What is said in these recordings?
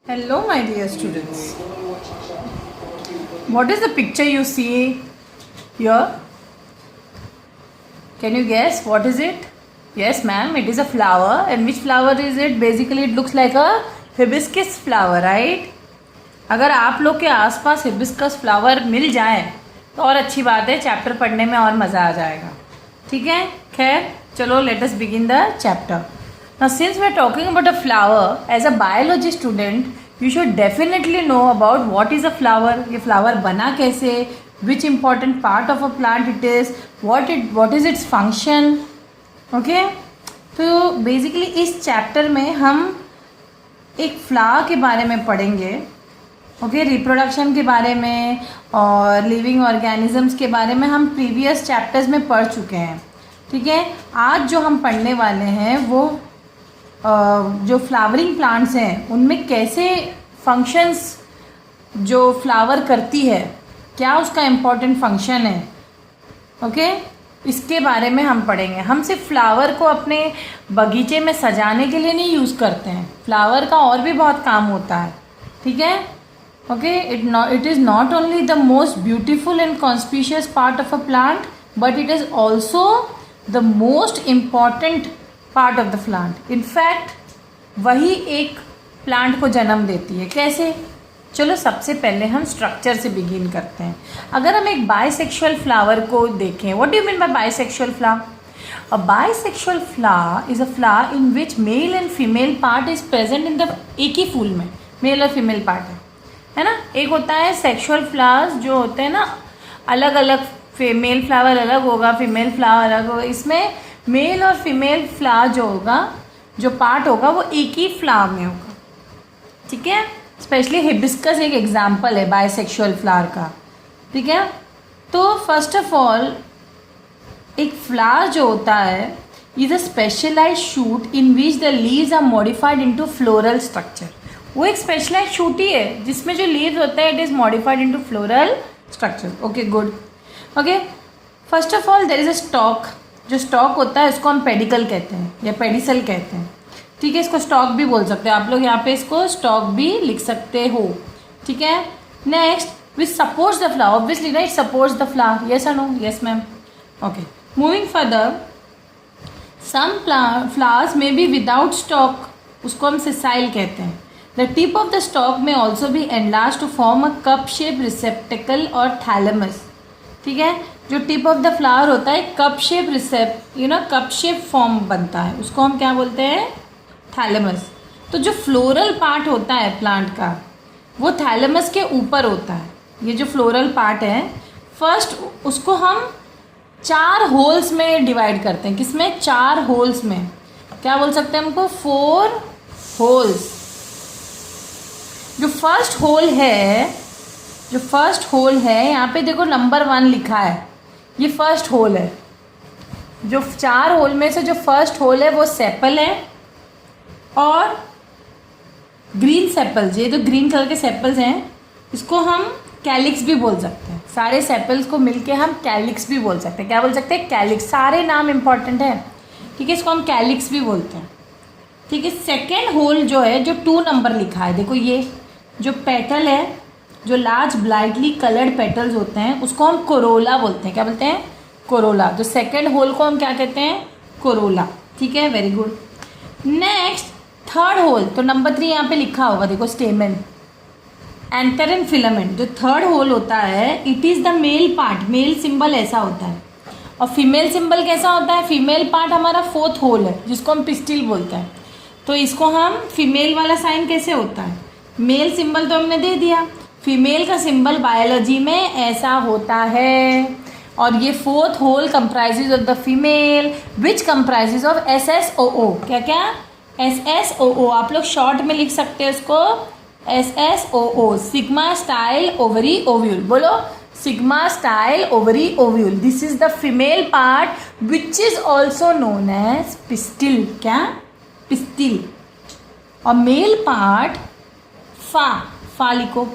Hello, my dear students. What is the picture you see here? Can you guess what is it? Yes, ma'am, it is a flower. And which flower is it? Basically, it looks like a hibiscus flower, right? अगर आप लोग के आसपास hibiscus flower मिल जाए तो और अच्छी बात है, चैप्टर पढ़ने में और मज़ा आ जाएगा. ठीक है, खैर चलो, let us begin the chapter. Now, since we are talking about a flower, as a biology student, you should definitely know about what is a flower. ये flower बना कैसे, which important part of a plant it is, what is its function, okay? तो basically इस chapter में हम एक flower के बारे में पढ़ेंगे, okay? reproduction के बारे में और living organisms के बारे में हम previous chapters में पढ़ चुके हैं. ठीक है, आज जो हम पढ़ने वाले हैं वो जो फ्लावरिंग प्लांट्स हैं उनमें कैसे फंक्शंस जो फ्लावर करती है, क्या उसका इम्पोर्टेंट फंक्शन है, ओके? इसके बारे में हम पढ़ेंगे. हम सिर्फ फ्लावर को अपने बगीचे में सजाने के लिए नहीं यूज़ करते हैं, फ्लावर का और भी बहुत काम होता है. ठीक है, okay? It is not only the most beautiful and conspicuous part of a plant, but it is also the most important part of the plant. In fact वही एक प्लांट को जन्म देती है. कैसे? चलो सबसे पहले हम स्ट्रक्चर से बिगिन करते हैं. अगर हम एक बाइसेक्सुअल फ्लावर को देखें, what do you mean by bisexual flower? A bisexual flower is a flower in which mail and female part is present in the, एक ही फूल में मेल और फीमेल पार्ट है ना. एक होता है सेक्सुअल फ्लावर्स जो होते हैं ना, अलग अलग, मेल फ्लावर अलग होगा, फीमेल फ्लावर अलग होगा. इसमें मेल और फीमेल फ्लावर जो होगा, जो पार्ट होगा वो एक ही फ्लावर में होगा. ठीक है, स्पेशली हिबिस्कस एक एग्जाम्पल है बाइसेक्सुअल फ्लावर का. ठीक है, तो फर्स्ट ऑफ ऑल एक फ्लावर जो होता है is a specialise shoot in which the leaves are modified into floral structure. वो एक स्पेशलाइज शूट ही है जिसमें जो लीव्स होता है it is modified into floral structure. Okay, good. Okay, first of all there is a stalk. जो stalk होता है उसको हम पेडिकल कहते हैं या पेडिसल कहते हैं. ठीक है, इसको स्टॉक भी बोल सकते हैं आप लोग, यहाँ पे इसको स्टॉक भी लिख सकते हो. ठीक है, next which supports the flower, obviously right, supports the flower. Yes और no? Yes ma'am. Okay, moving further, some flowers में बी विदाउट स्टॉक, उसको हम सिसाइल कहते हैं. The tip of the stalk में also be enlarged to form a cup shape receptacle और thalamus. ठीक है, जो टिप ऑफ द फ्लावर होता है cup shape cup shape form बनता है, उसको हम क्या बोलते हैं? थैलेमस. तो जो फ्लोरल पार्ट होता है प्लांट का वो थैलेमस के ऊपर होता है. ये जो फ्लोरल पार्ट है, फर्स्ट उसको हम 4 होल्स में डिवाइड करते हैं. किसमें? 4 होल्स में. क्या बोल सकते हैं हमको? 4 होल्स. जो फर्स्ट होल है यहाँ पे देखो नंबर 1 लिखा है, ये फर्स्ट होल है. जो 4 होल में से जो फर्स्ट होल है वो सेपल है और ग्रीन सेपल्स, ये जो ग्रीन कलर के सेपल्स हैं इसको हम कैलिक्स भी बोल सकते हैं. सारे सेपल्स को मिलके हम कैलिक्स भी बोल सकते हैं. क्या बोल सकते हैं? कैलिक्स. सारे नाम इंपॉर्टेंट है. ठीक है, इसको हम कैलिक्स भी बोलते हैं. ठीक है, सेकेंड होल जो है, जो 2 नंबर लिखा है, देखो ये जो पेटल है, जो लार्ज ब्राइटली कलर्ड पेटल्स होते हैं उसको हम कोरोला बोलते हैं. क्या बोलते हैं? कोरोला. जो सेकेंड होल को हम क्या कहते हैं? कोरोला. ठीक है, very good. Next third whorl, तो नंबर 3 यहाँ पे लिखा होगा, देखो स्टेमन, एंथर एंड फिलामेंट. जो थर्ड होल होता है it is the male part. Male symbol ऐसा होता है और फीमेल सिंबल कैसा होता है? फीमेल पार्ट हमारा 4th होल है जिसको हम पिस्टिल बोलते हैं. तो इसको हम फीमेल वाला साइन कैसे होता है? मेल सिंबल तो हमने दे दिया, फीमेल का सिंबल बायोलॉजी में ऐसा होता है. और ये 4th whorl comprises of the female which comprises of SSOO. क्या क्या? SSOO. आप लोग शॉर्ट में लिख सकते हैं उसको SSOO, sigma style ovary ovule. बोलो, sigma style ovary ovule. This is the female part which is also known as pistil. क्या? पिस्टिल. और मेल पार्ट फा लिखो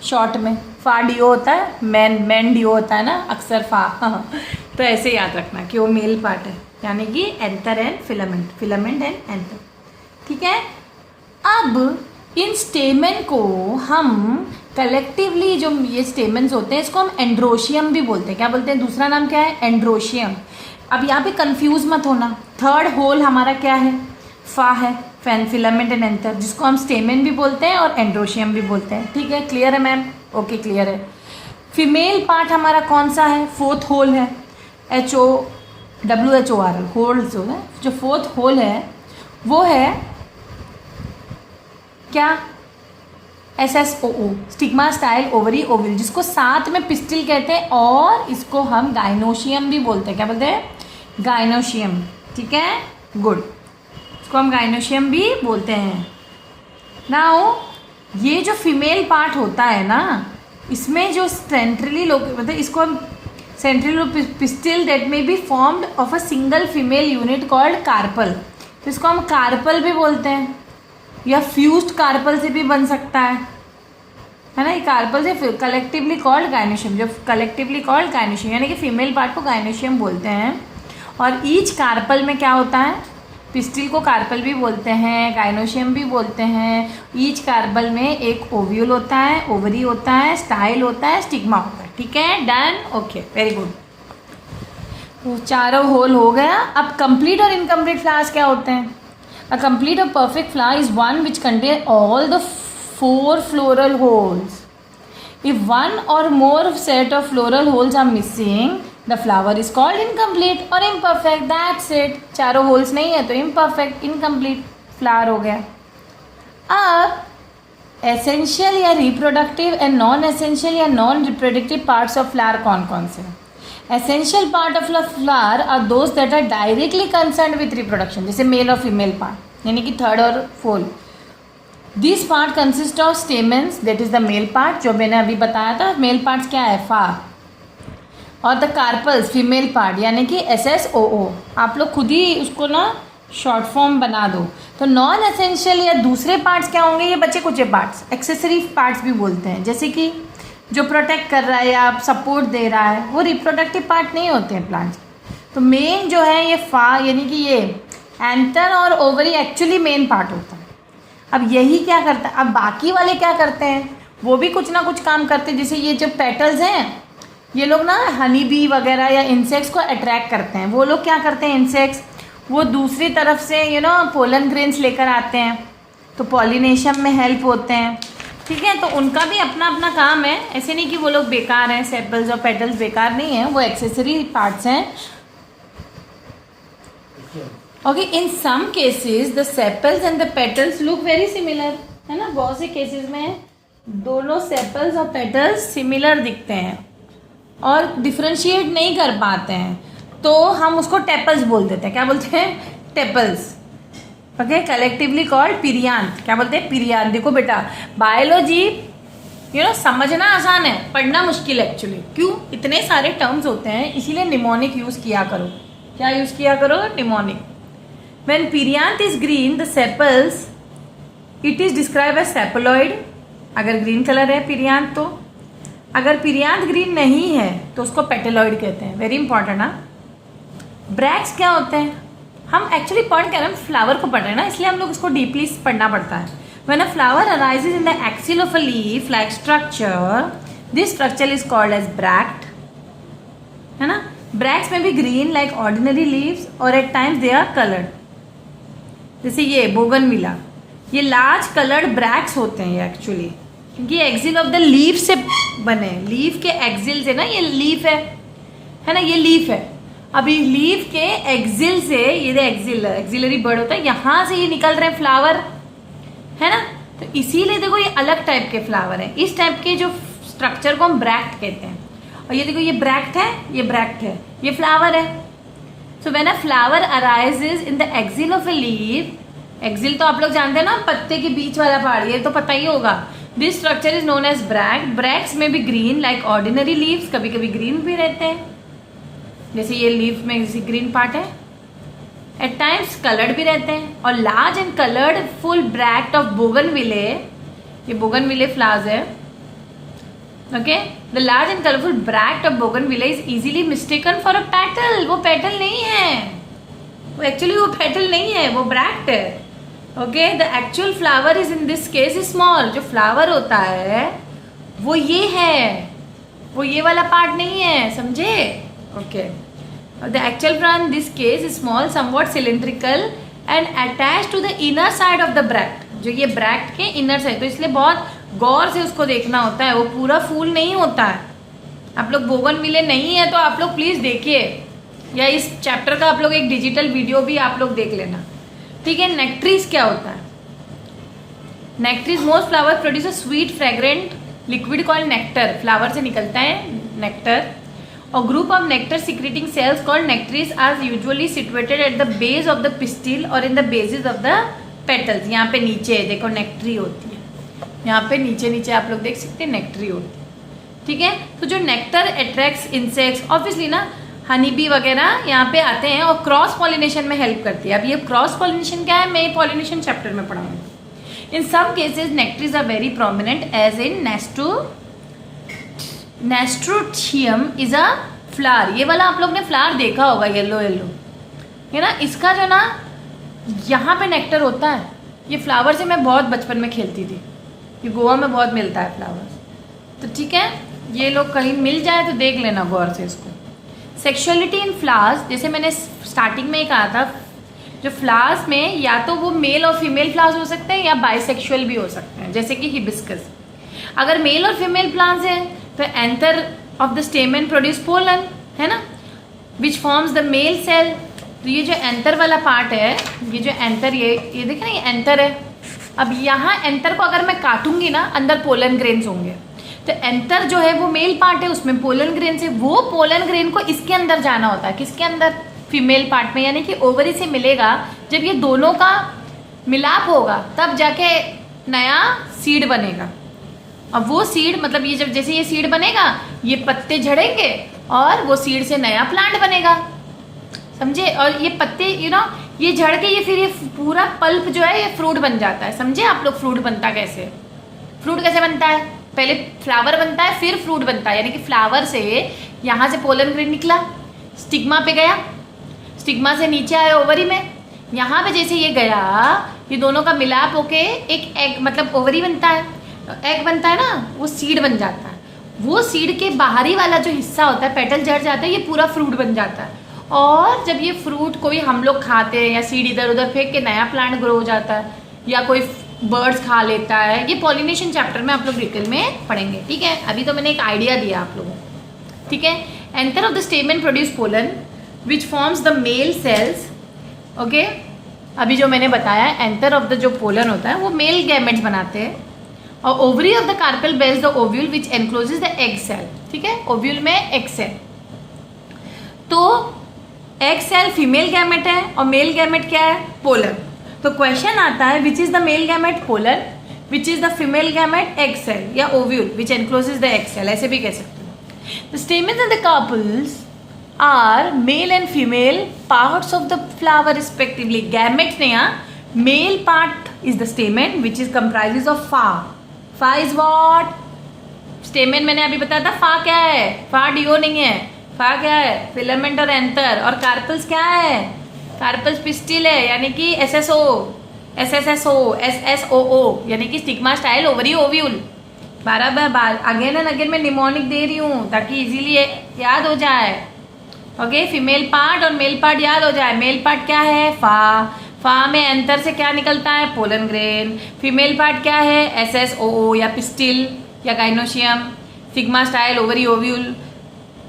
शॉर्ट में. फा डिओ होता है, मैन डिओ होता है ना अक्सर, फा. तो ऐसे याद रखना कि वो मेल पार्ट है, यानी कि anther and filament and anther. ठीक है, अब इन स्टेमन को हम कलेक्टिवली, जो ये स्टेमन्स होते हैं इसको हम एंड्रोशियम भी बोलते हैं। क्या बोलते हैं? दूसरा नाम क्या है? एंड्रोशियम। अब यहाँ पे कंफ्यूज मत होना, थर्ड होल हमारा क्या है? फा है, फैन फिलामेंट एंड एंथर, जिसको हम स्टेमन भी बोलते हैं और एंड्रोशियम भी बोलते हैं। ठीक है, क्लियर है मैम? ओके, क्लियर है। फीमेल पार्ट हमारा कौन सा है? फोर्थ होल है, WHORL, होल जो है, जो फोर्थ होल है वो है क्या? SSOO, स्टिग्मा स्टाइल ओवरी ओविल, जिसको साथ में पिस्टिल कहते हैं और इसको हम गाइनोशियम भी बोलते हैं। क्या बोलते हैं? गाइनोशियम। ठीक है, गुड, इसको हम गाइनोशियम भी बोलते हैं। नाउ ये जो फीमेल पार्ट होता है ना, इसमें जो सेंट्रली मतलब इसको हम सेंट्रली पिस्टिल दैट में be formed of a single female unit called carpel, तो इसको हम कार्पल भी बोलते हैं, या फ्यूज्ड कार्पल से भी बन सकता है ना? ये कार्पल से कलेक्टिवली कॉल्ड गाइनोशियम, जो कलेक्टिवली कॉल्ड गाइनोशियम, यानी कि फीमेल पार्ट को गाइनोशियम बोलते हैं। और ईच कार्पल में क्या होता है? पिस्टिल को कार्पल भी बोलते हैं, गाइनोशियम भी बोलते हैं। ईच कार्पल में एक ओव्यूल होता है, ओवरी होता है, स्टाइल होता है, स्टिग्मा होता है। ठीक है, डन, ओके, वेरी गुड। तो चारों होल हो गया। अब कंप्लीट और इनकम्प्लीट फ्लावर्स क्या होते हैं? A complete or perfect flower is one which contains all the 4 floral holes. If one or more set of floral holes are missing, the flower is called incomplete or imperfect. That's it. चारों holes नहीं है तो imperfect, incomplete flower हो गया। अब essential या reproductive and non-essential या non-reproductive parts of flower कौन कौन से हैं? Essential part of the flower are those that are directly concerned with reproduction, जैसे मेल और फीमेल पार्ट, यानी कि थर्ड और fourth. This part consist of stamens, that is the male part, जो मैंने अभी बताया था। मेल पार्ट्स क्या है? फा। और द कार्पल्स, फीमेल पार्ट, यानी कि SSOO। आप लोग खुद ही उसको ना शॉर्ट फॉर्म बना दो। तो नॉन एसेंशियल या दूसरे पार्ट्स क्या होंगे? ये बचे कुचे पार्ट्स, एक्सेसरी पार्ट्स भी बोलते हैं, जैसे कि जो प्रोटेक्ट कर रहा है या सपोर्ट दे रहा है, वो रिप्रोडक्टिव पार्ट नहीं होते हैं प्लांट्स। तो मेन जो है ये फा, यानी कि ये एंथर और ओवरी एक्चुअली मेन पार्ट होता है। अब यही क्या करता है? अब बाकी वाले क्या करते हैं? वो भी कुछ ना कुछ काम करते हैं। जैसे ये जो पेटल्स हैं, ये लोग ना हनी बी वगैरह या इंसेक्ट्स को अट्रैक्ट करते हैं। वो लोग क्या करते हैं? इंसेक्ट्स वो दूसरी तरफ से पोलन ग्रेन्स लेकर आते हैं, तो पॉलिनेशन में हेल्प होते हैं। ठीक है, तो उनका भी अपना अपना काम है, ऐसे नहीं कि वो लोग बेकार हैं। सेपल्स और पेटल्स बेकार नहीं है, वो एक्सेसरी पार्ट्स हैं। Okay, in some cases the sepals and the petals look very similar, है ना? बहुत से केसेस में दोनों सेपल्स और पेटल्स सिमिलर दिखते हैं और डिफ्रेंशिएट नहीं कर पाते हैं, तो हम उसको टेपल्स बोल देते हैं। क्या बोलते हैं? Tepals. Okay, collectively called perianth. क्या बोलते हैं? पिरियांथ। देखो बेटा, बायोलॉजी समझना आसान है, पढ़ना मुश्किल है एक्चुअली। क्यों? इतने सारे टर्म्स होते हैं, इसीलिए निमोनिक यूज़ किया करो। क्या यूज़ किया करो? Mnemonic. When perianth is green the sepals, it is describe as sepaloid, अगर ग्रीन कलर है पिरियांथ तो। अगर पिरियांथ ग्रीन नहीं है तो उसको पेटेलॉइड कहते हैं। वेरी इंपॉर्टेंट ना। ब्रैक्स क्या होते हैं? हम एक्चुअली पढ़ के हम फ्लावर को पढ़ रहे हैं ना, इसलिए हम लोग इसको डीपली पढ़ना पड़ता है। When a flower arises in the axil of a leaf like structure, this structure is called as bract, है ना? ब्रैक्स में भी ग्रीन लाइक ऑर्डिनरी लीव्स और at times they are coloured, जैसे ये बोगनविला, ये लार्ज कलर्ड ब्रैक्स होते हैं ये एक्चुअली, क्योंकि एक्सिल ऑफ द लीफ से बने। लीफ के एक्सिल से ना, ये लीफ है ना, ये लीफ है। अभी लीफ के एक्सिल से, ये एक्सिलरी बर्ड होता है, यहाँ से ये निकल रहे हैं फ्लावर, है ना? तो इसीलिए देखो ये अलग टाइप के फ्लावर है। इस टाइप के जो स्ट्रक्चर को हम ब्रैक्ट कहते हैं। और ये देखो, ये ब्रैक्ट है, ये ब्रैक्ट है, ये फ्लावर है। So when a flower arises in the axil of a leaf, axil तो आप लोग जानते हैं ना, पत्ते के बीच वाला पार्ट, ये तो पता ही होगा। This structure is known as bract. Bracts में भी ग्रीन लाइक ऑर्डिनरी लीव्स, कभी कभी ग्रीन भी रहते हैं, जैसे ये लीफ में जैसे ग्रीन पार्ट है। एट टाइम्स कलर्ड भी रहते हैं। और large and coloured full bract of bougainvillea, ये बोगनविले फ्लावर्स है। Okay, the large and colourful bract of bougainvillea is easily mistaken for a petal. वो पेटल नहीं है, वो एक्चुअली वो पेटल नहीं है, वो ब्रैक्ट है। Okay, the actual flower is in this case small. जो फ्लावर होता है वो ये है, वो ये वाला पार्ट नहीं है, समझे? Okay, the actual flower in this case small, somewhat cylindrical and attach to the inner side of the bract. जो ये ब्रैक्ट के इनर साइड, तो इसलिए बहुत गौर से उसको देखना होता है. वो पूरा फूल नहीं होता है. आप लोग बोगनविले नहीं है तो आप लोग प्लीज़ देखिए, या इस चैप्टर का आप लोग एक डिजिटल वीडियो भी आप लोग देख लेना. ठीक है. नेक्ट्रीज क्या होता है? Nectaries, most flower produce a sweet fragrant liquid called nectar. Flower से निकलता है नेक्टर. और group of nectar secreting cells called nectaries are usually situated at the base of the pistil और in the basis of the petals. यहाँ पे नीचे देखो नेक्ट्री होती है, यहाँ पे नीचे नीचे आप लोग देख सकते हैं नेक्ट्री होती है. ठीक है. तो जो नेक्टर अट्रैक्ट्स इंसेक्ट्स, ऑब्वियसली ना हनी बी वगैरह यहाँ पे आते हैं और क्रॉस पॉलिनेशन में हेल्प करती है. अब ये क्रॉस पॉलिनेशन क्या है, मैं पॉलिनेशन चैप्टर में पढ़ाऊंगी. In some cases nectaries are very prominent as in nasturtium is a flower. ये वाला आप लोग ने फ्लावर देखा होगा, येलो येलो है ना. इसका जो ना यहाँ पे नेक्टर होता है. ये फ्लावर से मैं बहुत बचपन में खेलती थी. ये गोवा में बहुत मिलता है फ्लावर्स. तो ठीक है, ये लोग कहीं मिल जाए तो देख लेना गौर से इसको. सेक्सुअलिटी इन फ्लावर्स, जैसे मैंने स्टार्टिंग में ही कहा था, जो फ्लावर्स में या तो वो मेल और फीमेल फ्लावर्स हो सकते हैं या बाइसेक्सुअल भी हो सकते हैं, जैसे कि हिबिस्कस. अगर मेल और फीमेल प्लांट्स हैं तो anther of the stamen produce pollen, है ना, which forms the male cell. तो ये जो एंथर वाला पार्ट है, ये जो एंथर, ये देखे ना, ये एंथर है. अब यहाँ एंथर को अगर मैं काटूंगी ना, अंदर पोलन ग्रेन्स होंगे. तो एंथर जो है वो मेल पार्ट है, उसमें पोलन ग्रेन्स है. वो पोलन ग्रेन को इसके अंदर जाना होता है. किसके अंदर? फीमेल पार्ट में, यानी कि ओवरी से मिलेगा. जब ये दोनों का मिलाप होगा तब जाके नया सीड बनेगा. अब वो सीड, मतलब ये जब जैसे ये सीड बनेगा, ये पत्ते झड़ेंगे और वो सीड से नया प्लांट बनेगा, समझे. और ये पत्ते ये झड़ के ये फिर ये पूरा पल्प जो है ये फ्रूट बन जाता है. समझे आप लोग फ्रूट बनता कैसे? फ्रूट कैसे बनता है? पहले फ्लावर बनता है फिर फ्रूट बनता है. यानी कि फ्लावर से यहाँ से पोलन ग्रेन निकला, स्टिग्मा पे गया, स्टिग्मा से नीचे आया ओवरी में. यहाँ पे जैसे ये गया, ये दोनों का मिलाप होके एक एग, मतलब ओवरी बनता है, एग बनता है ना, वो सीड बन जाता है. वो सीड के बाहरी वाला जो हिस्सा होता है, पेटल झड़ जाता है, ये पूरा फ्रूट बन जाता है. और जब ये फ्रूट कोई हम लोग खाते हैं या सीड इधर उधर फेंक के नया प्लांट ग्रो हो जाता है, या कोई बर्ड्स खा लेता है. ये पॉलिनेशन चैप्टर में आप लोग डिटेल में पढ़ेंगे. ठीक है. अभी तो मैंने एक आइडिया दिया आप लोगों को. ठीक है. Anther of the stamen produce pollen which forms the male cells. Okay. अभी जो मैंने बताया, एंथर ऑफ द जो पोलन होता है वो मेल गैमेट्स बनाते हैं. और ovary of the carpel bears the ovule which encloses the egg cell. ठीक है. ओव्यूल में एग सेल. तो एग सेल फीमेल गैमेट है और मेल गैमेट क्या है? पोलन. तो क्वेश्चन आता है, which is the male gamete? Pollen. Which is the female gamete? Egg cell या ovule which encloses the egg cell, ऐसे भी कह सकते हैं. The stamens and the carpels are male and female parts of the flower respectively. Gamete ने यहाँ male part is the stamen which is comprises of फा. फा इज वॉट? स्टेमन मैंने अभी बताया था. फा क्या है? फा डीओ नहीं है. फा क्या है? फिलामेंट और एंथर. और कार्पल्स क्या है? कार्पल्स पिस्टिल है, यानी कि SSO, SSSO, SSOO, यानी कि stigma style ovary ovule. Bar bar again and again मैं निमोनिक दे रही हूँ ताकि इजीली याद हो जाए. ओके. फीमेल पार्ट और मेल पार्ट याद हो जाए. मेल पार्ट क्या है? फा. फा में एंथर से क्या निकलता है? Pollen grain. फीमेल पार्ट क्या है? SSOO या पिस्टिल या gynoecium. Stigma style ovary ovule.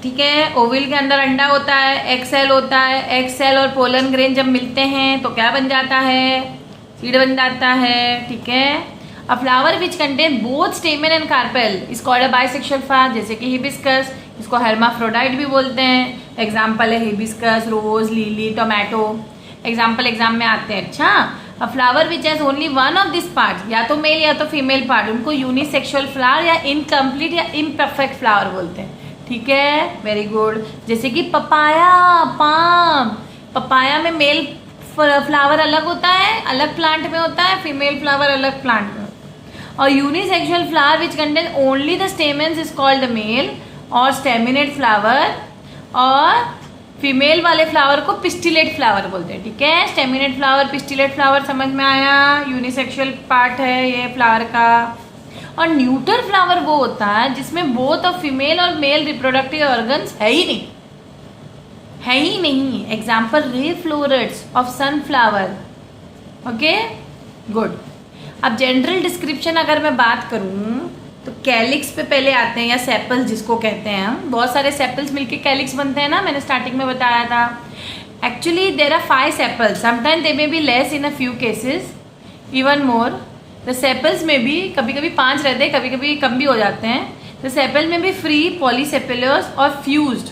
ठीक है. ओव्यूल के अंदर अंडा होता है, एग सेल होता है. एग सेल और पोलन ग्रेन जब मिलते हैं तो क्या बन जाता है? सीड बन जाता है. ठीक है. अ flower which contain both स्टेमन and carpel is called a bisexual flower, जैसे कि हिबिस्कस. इसको हेर्माफ्रोडाइट भी बोलते हैं. एग्जाम्पल है हिबिस्कस, रोज, लिली, टोमेटो. एग्जाम में आते हैं. अच्छा. अ flower which has only one of this part, या तो मेल या तो फीमेल पार्ट, उनको यूनिसेक्सुअल फ्लावर या इनकम्प्लीट या इम्परफेक्ट फ्लावर बोलते हैं. ठीक है. Very good. जैसे कि पपाया, पाम. पपाया में मेल फ्लावर अलग होता है, अलग प्लांट में होता है. फीमेल फ्लावर अलग प्लांट में. और unisexual flower which contain only the stamens is called the male और स्टेमिनेट फ्लावर. और फीमेल वाले फ्लावर को पिस्टिलेट फ्लावर बोलते हैं, ठीक है। स्टेमिनेट फ्लावर, पिस्टिलेट फ्लावर समझ में आया, यूनिसेक्सुअल पार्ट है ये फ्लावर का। और न्यूटर फ्लावर वो होता है जिसमें बोथ ऑफ फीमेल और मेल रिप्रोडक्टिव ऑर्गन्स है ही नहीं, है ही नहीं। Example ray florets of sunflower, okay good. अब जनरल डिस्क्रिप्शन अगर मैं बात करूं तो कैलिक्स पे पहले आते हैं, या सेपल्स जिसको कहते हैं हम। बहुत सारे सेपल्स मिलके कैलिक्स बनते हैं ना, मैंने स्टार्टिंग में बताया था। Actually there are 5 sepals, sometime they may be less in a few cases, even more. The sepals में भी कभी कभी 5 रहते हैं, कभी कभी कम भी हो जाते हैं। द सेपल में भी फ्री, पॉलीसेपेलस और फ्यूज्ड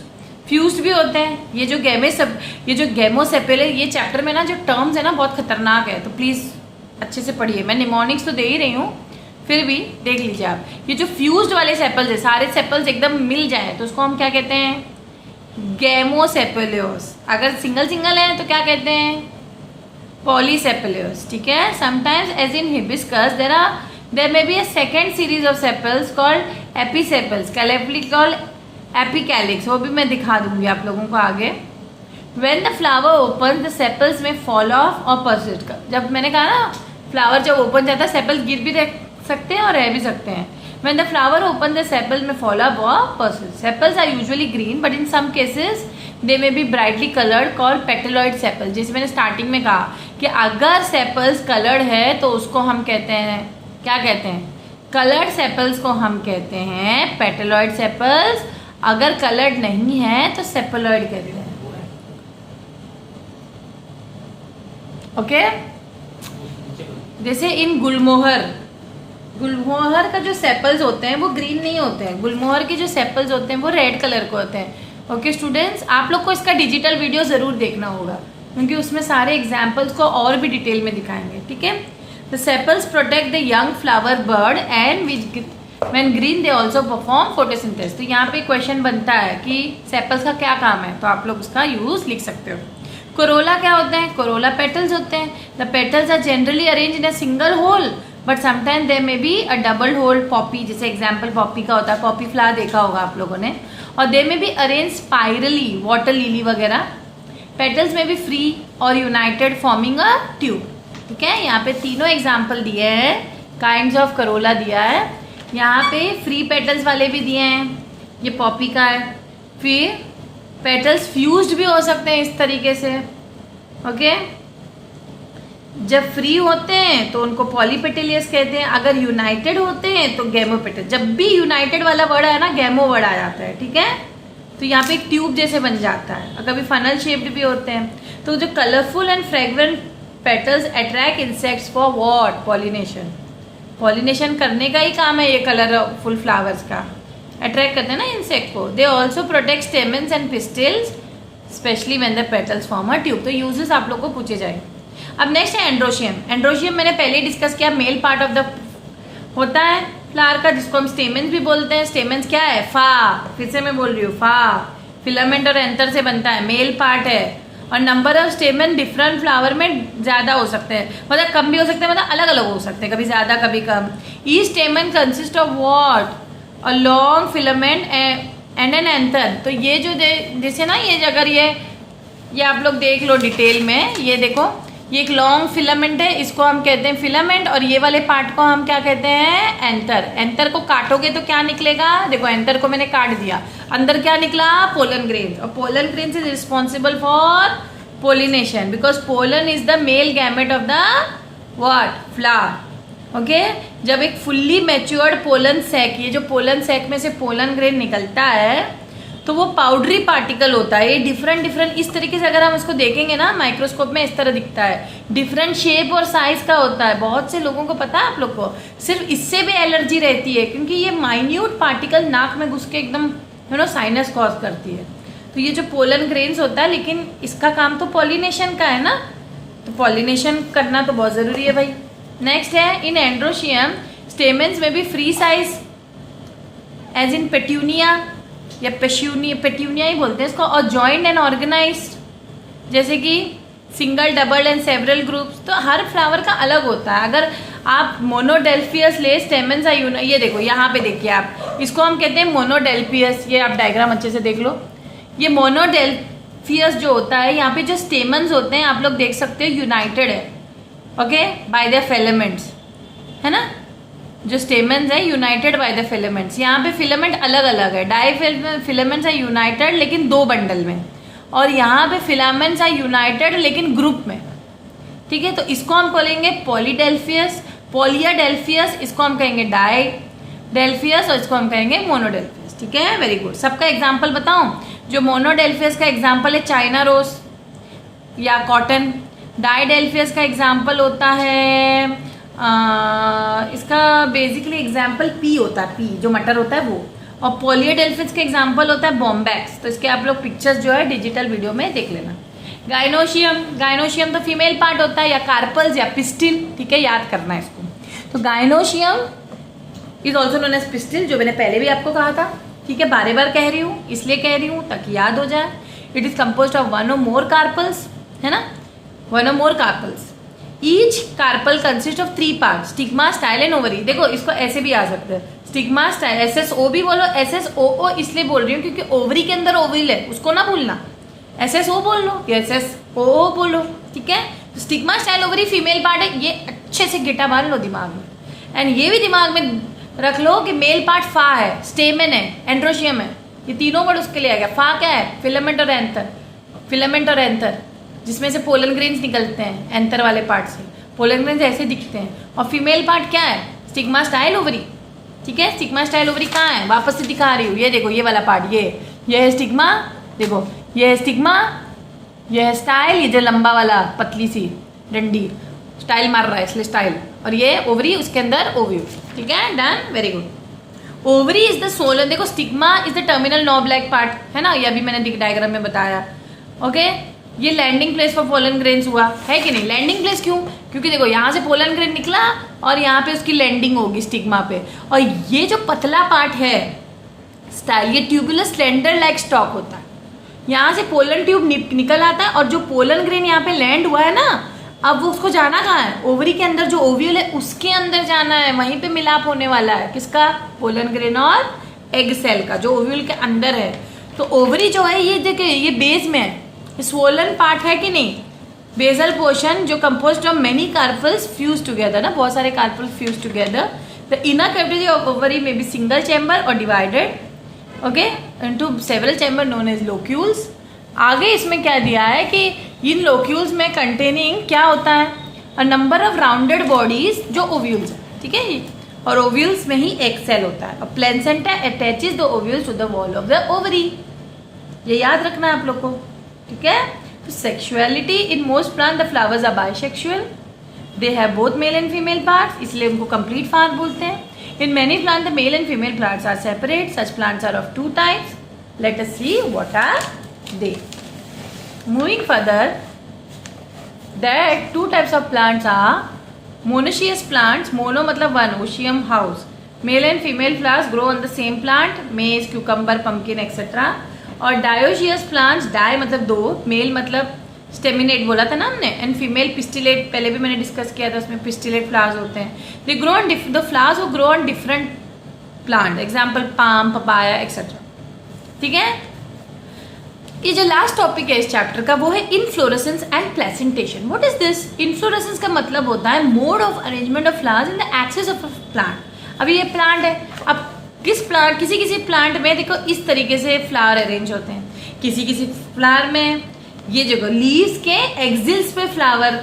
भी होते हैं। ये जो गैमोसेपेल है, ये चैप्टर में ना जो टर्म्स है ना बहुत खतरनाक है, तो प्लीज़ अच्छे से पढ़िए। मैं निमोनिक्स तो दे ही रही हूँ, फिर भी देख लीजिए आप। ये जो फ्यूज्ड वाले सेपल्स है, सारे सेपल्स एकदम मिल जाए तो उसको हम क्या कहते हैं? गैमोसेपेलियोस। अगर सिंगल सिंगल है तो क्या कहते हैं? पॉलीसेपेलियोस, ठीक है। Sometimes as in hibiscus there may be a second series of sepals called episepals, collectively called epicalyx, वो भी मैं दिखा दूंगी आप लोगों को आगे। When the flower opens, the sepals may fall off or persist। जब मैंने कहा ना फ्लावर जब ओपन जाता है सेपल्स गिर भी सकते हैं और रह भी सकते हैं। When the flower opens, the sepals may fall off or persist। Sepals are usually green, but in some cases they may be brightly colored, called petaloid sepals। जैसे मैंने स्टार्टिंग में कहा कि अगर सेपल्स कलर्ड है तो उसको हम कहते हैं, क्या कहते हैं? कलर्ड सेपल्स को हम कहते हैं पेटलॉइड सेपल्स। अगर कलर्ड नहीं है तो सेपलॉइड कहते हैं, ओके। जैसे इन गुलमोहर का जो सेपल्स होते हैं वो ग्रीन नहीं होते हैं, गुलमोहर के जो सेपल्स होते हैं वो रेड कलर के होते हैं, ओके स्टूडेंट्स। आप लोग को इसका डिजिटल वीडियो ज़रूर देखना होगा क्योंकि उसमें सारे एग्जाम्पल्स को और भी डिटेल में दिखाएंगे, ठीक है। The sepals protect the young flower bird and when green they also perform photosynthesis. तो यहाँ पे क्वेश्चन बनता है कि सेपल्स का क्या काम है, तो आप लोग उसका यूज लिख सकते हो। कोरोला क्या होते हैं? कोरोला पेटल्स होते हैं। The petals are generally arrange in a single whorl, but sometime there may be a double whorl. Poppy, जैसे एग्जाम्पल पॉपी का होता है, पॉपी फ्लावर देखा होगा आप लोगों ने। और दे में be arrange spirally, water lily वगैरह। पेटल्स में भी फ्री और यूनाइटेड फॉर्मिंग अ ट्यूब, ठीक है। यहाँ पे तीनों एग्जाम्पल दिए हैं, काइंड्स ऑफ करोला दिया है। यहाँ पे फ्री पेटल्स वाले भी दिए हैं, ये पॉपी का है। फिर पेटल्स फ्यूज्ड भी हो सकते हैं इस तरीके से, ओके। जब फ्री होते हैं तो उनको पॉलीपेटेलियस कहते हैं, अगर यूनाइटेड होते हैं तो गैमोपेटल। जब भी यूनाइटेड वाला वर्ड है ना, गैमो वर्ड आ जाता है, ठीक है। तो यहाँ पे एक ट्यूब जैसे बन जाता है, और कभी फनल शेप्ड भी होते हैं। तो जो colourful and fragrant petals attract insects for what? Pollination. Pollination करने का ही काम है ये कलरफुल फ्लावर्स का, अट्रैक्ट करते हैं ना इंसेक्ट को। They also protect stamens and pistils specially when the petals form a tube. तो यूजेस आप लोग को पूछे जाएंगे। अब नेक्स्ट है एंड्रोशियम। एंड्रोशियम मैंने पहले ही डिस्कस किया, मेल पार्ट ऑफ द होता है फ्लावर का, जिसको हम स्टेमेंस भी बोलते हैं। स्टेमेंस क्या है? फा, फिर से मैं बोल रही हूँ, फा फिलामेंट और एंथर से बनता है, मेल पार्ट है। और नंबर ऑफ स्टेमन डिफरेंट फ्लावर में ज़्यादा हो सकते हैं, मतलब कम भी हो सकते हैं, मतलब अलग अलग हो सकते हैं, कभी ज़्यादा कभी कम। Each stamen consist of what? A long filament and an anther. तो ये जो जैसे ना, ये अगर ये आप लोग देख लो डिटेल में, ये देखो, ये एक लॉन्ग फिलामेंट है, इसको हम कहते हैं फिलामेंट, और ये वाले पार्ट को हम क्या कहते हैं? एंथर। एंथर को काटोगे तो क्या निकलेगा? देखो एंथर को मैंने काट दिया, अंदर क्या निकला? Pollen grains. और pollen grains is responsible for pollination because pollen is the male gamete of the what? Flower, okay. जब एक फुल्ली मैच्योर्ड पोलन सैक, ये जो पोलन सैक में से पोलन ग्रेन निकलता है तो वो पाउडरी पार्टिकल होता है। ये डिफरेंट इस तरीके से अगर हम इसको देखेंगे ना माइक्रोस्कोप में, इस तरह दिखता है, डिफरेंट शेप और साइज का होता है। बहुत से लोगों को पता है, आप लोग को सिर्फ इससे भी एलर्जी रहती है क्योंकि ये माइन्यूट पार्टिकल नाक में घुस के एकदम साइनस कॉज करती है। तो ये जो पोलन ग्रेन्स होता है, लेकिन इसका काम तो पॉलिनेशन का है ना, तो पॉलिनेशन करना तो बहुत ज़रूरी है भाई। नेक्स्ट है इन एंड्रोशियम स्टेमेंस में भी free size as in petunia या पेट्यूनिया ही बोलते हैं इसको, और जॉइंट एंड ऑर्गेनाइज्ड, जैसे कि single, double and several groups. तो हर फ्लावर का अलग होता है। अगर आप मोनोडेल्फियस ले, स्टेमेंस आर ये देखो यहाँ पे देखिए आप, इसको हम कहते हैं मोनोडेल्फियस। ये आप डायग्राम अच्छे से देख लो, ये फियस जो होता है, यहाँ पे जो स्टेमन्स होते हैं आप लोग देख सकते हो यूनाइटेड है, ओके, बाय द फिलामेंट्स, है ना। जो स्टेमन्स है यूनाइटेड बाय द फिलामेंट्स, यहाँ पे फिलामेंट अलग अलग है, फिलामेंट्स है यूनाइटेड लेकिन 2 बंडल में, और यहाँ पे फिलामेंट्स है यूनाइटेड लेकिन ग्रुप में, ठीक है। तो इसको हम बोलेंगे पॉलीडेल्फियस, पॉलियाडेल्फियस, इसको हम कहेंगे डाइडेल्फियस, और इसको हम कहेंगे मोनोडेल्फियस, ठीक है। Very good. सबका एग्जाम्पल बताऊं? जो मोनोडेल्फियस का एग्जाम्पल है चाइना रोज या कॉटन, डाइडेल्फियस का एग्जाम्पल होता है इसका बेसिकली एग्जाम्पल पी होता है, पी जो मटर होता है वो, और पॉलियाडेल्फियस का एग्जाम्पल होता है बॉम्बैक्स। तो इसके आप लोग पिक्चर्स जो है डिजिटल वीडियो में देख लेना। गाइनोशियम, गाइनोशियम तो फीमेल पार्ट होता है, या कार्पल्स या पिस्टिल, ठीक है, याद करना है इसको। तो gynoecium is also known as pistil, जो मैंने पहले भी आपको कहा था, ठीक है, बार बार कह रही हूँ, इसलिए कह रही हूँ ताकि याद हो जाए। It is composed of 1 or more carpels, है ना, 1 or more carpels. Each carpel consist of 3 part, stigma, style and ovary. देखो इसको ऐसे भी आ सकते हैं, स्टिग्मा, स्टाइल, SSO भी बोलो, SSOO इसलिए बोल रही हूँ क्योंकि ओवरी के अंदर ओवरी है, उसको ना भूलना, SSO बोल लो या SSOO बोलो, ठीक है। तो stigma, style, ovary female part है, ये अच्छे से गिटा मार लो दिमाग में, एंड ये भी दिमाग में रख लो कि मेल पार्ट फा है, स्टेमेन है, एंड्रोशियम है, ये तीनों वर्ड उसके लिए आ गया। फा क्या है? फिलामेंट और एंथर, फिलामेंट और एंथर, जिसमें से पोलन ग्रेन्स निकलते हैं एंथर वाले पार्ट से, पोलन ग्रेन्स ऐसे दिखते हैं। और फीमेल पार्ट क्या है? स्टिग्मा, स्टाइल, ओवरी, ठीक है। स्टिग्मा, स्टाइल, ओवरी कहाँ है? वापस से दिखा रही हूँ, ये देखो ये वाला पार्ट, ये है स्टिग्मा, देखो ये है स्टिग्मा, ये है स्टाइल, ये जो लंबा वाला पतली सी डंडी, स्टाइल मार रहा है इसलिए स्टाइल, और ये ओवरी, उसके अंदर ओव्यूल, ठीक है, done, very good. Ovary is the swollen, देखो stigma is the terminal knob like part, है ना, ये अभी मैंने डायग्राम में बताया, ओके। ये landing place for pollen grains हुआ है कि नहीं? लैंडिंग प्लेस क्यों? क्योंकि देखो यहाँ से पोलन ग्रेन निकला और यहाँ पे उसकी लैंडिंग होगी स्टिग्मा पे, और ये जो पतला पार्ट है स्टाइल, ये ट्यूबुलर स्लेंडर लाइक स्टॉक होता है, यहाँ से पोलन ट्यूब निकल आता है, और जो पोलन ग्रेन यहाँ पे लैंड हुआ है ना, अब वो उसको जाना कहाँ है? ओवरी के अंदर, जो ओव्यूल है उसके अंदर जाना है, वहीं पे मिलाप होने वाला है, किसका? पोलन ग्रेन और एग सेल का, जो ओव्यूल के अंदर है। तो ओवरी जो है ये देखिए ये बेस में है, स्वोलन पार्ट है कि नहीं, बेसल पोर्शन जो composed of many carpels fuse together ना, बहुत सारे carpels fuse together. The inner cavity of ovary में बी सिंगल चैम्बर और divided, okay, into several chamber known as locules. आगे इसमें क्या दिया है कि इन लोक्यूल्स में कंटेनिंग क्या होता है? A number of rounded bodies जो ओव्यूल्स है, ठीक है, और ओव्यूल्स में ही एक सेल होता है, और placenta attaches the ovules to the wall of the ovary, ये याद रखना है आप लोग को, ठीक है। तो sexuality in most plant the flowers are bisexual, they have both male and female parts, इसलिए उनको कंप्लीट फ्लावर बोलते हैं। In many plant the male and female plants are separate, such plants are of 2 types. Let us see what are they. Moving further, that 2 types of plants are monoecious plants, mono मतलब 1, oecium house, male and female flowers grow on the same plant, maize, cucumber, pumpkin etc. और dioecious plants, die मतलब 2, male मतलब staminate बोला था ना हमने, and female pistillate, पहले भी मैंने डिस्कस किया था, उसमें पिस्टिलेट फ्लावर्स होते हैं। They grow on the flowers वो grow on different plant, example palm, papaya etcetera, ठीक है। ये जो लास्ट टॉपिक है इस चैप्टर का वो है inflorescence and placentation. What is this? Inflorescence का मतलब होता है mode of arrangement of flowers in the axis of plant. अभी ये प्लांट है, अब किस प्लांट, किसी प्लांट में देखो इस तरीके से फ्लावर अरेंज होते हैं, किसी फ्लावर में ये जगह लीव्स के एक्सिल्स पे फ्लावर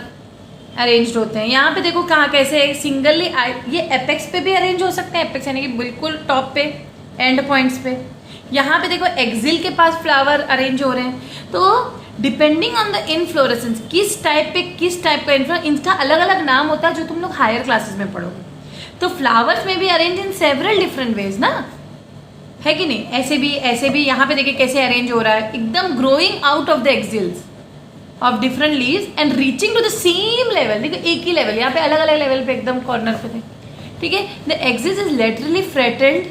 अरेंज्ड होते हैं। यहाँ पे देखो कहाँ कैसे सिंगली, ये एपेक्स पे भी अरेंज हो सकते हैं, एपेक्स यानी कि बिल्कुल टॉप पे, एंड पॉइंट्स पे। यहाँ पे देखो एक्सिल के पास फ्लावर अरेंज हो रहे हैं। तो डिपेंडिंग ऑन द इनफ्लोरेसेंस, किस टाइप का इनफ्लोरेंस, इनका अलग अलग नाम होता है जो तुम लोग हायर क्लासेस में पढ़ोगे। तो फ्लावर्स में भी arrange in several different ways ना, है कि नहीं? ऐसे भी यहाँ पे देखिए कैसे अरेंज हो रहा है, एकदम growing out of the axils of different leaves and reaching to the same level. देखो एक ही लेवल, यहाँ पे अलग अलग लेवल पे एकदम कॉर्नर पे थे, ठीक है। The axils is laterally flattened,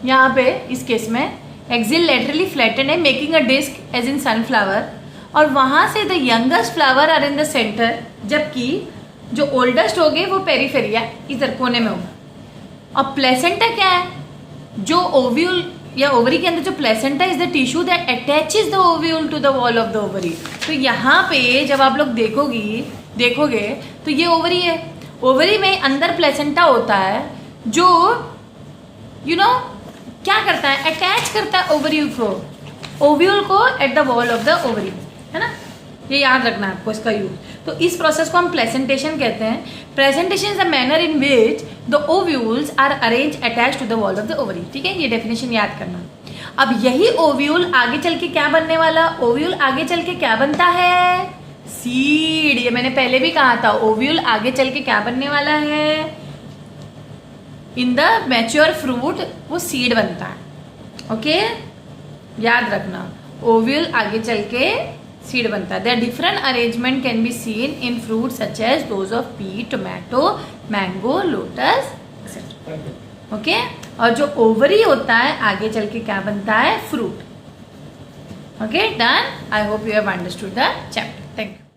यहाँ पे इस केस में एक्सिल लेटरली फ्लैटेंड है, making a disc as in sunflower, और वहाँ से the youngest flower are in the center, जबकि जो ओल्डेस्ट होंगे वो पेरीफेरिया इधर कोने में होगा। और प्लेसेंटा क्या है? जो ओव्यूल या ओवरी के अंदर जो placenta is the tissue that attaches the ovule to the wall of the ovary. तो यहाँ पे जब आप लोग देखोगे तो ये ओवरी है। ओवरी में अंदर प्लेसेंटा होता है जो क्या करता है, अटैच करता है ओव्यूल को at the wall of the ovary, है ना। ये याद रखना है आपको इसका यूज। तो इस प्रोसेस को हम प्लेसेंटेशन कहते हैं। Presentation is the manner in which the ovules are arrange attach to the wall of the ovary. ठीक है, ये डेफिनेशन याद करना। अब यही ओव्यूल आगे चल के क्या बनने वाला, ओव्यूल आगे चल के क्या बनता है, सीड। ये मैंने पहले भी कहा था, ओव्यूल आगे चल के क्या बनने वाला है, इन द मैच्योर फ्रूट वो सीड बनता है। ओके, याद रखना, ओव्यूल आगे चल के सीड बनता है। There different arrangement can be seen in fruit such as those of pea, tomato, mango, lotus etcetera. Okay, और जो ओवरी होता है आगे चल के क्या बनता है, fruit. Okay, done. I hope you have understood the chapter. Thank you.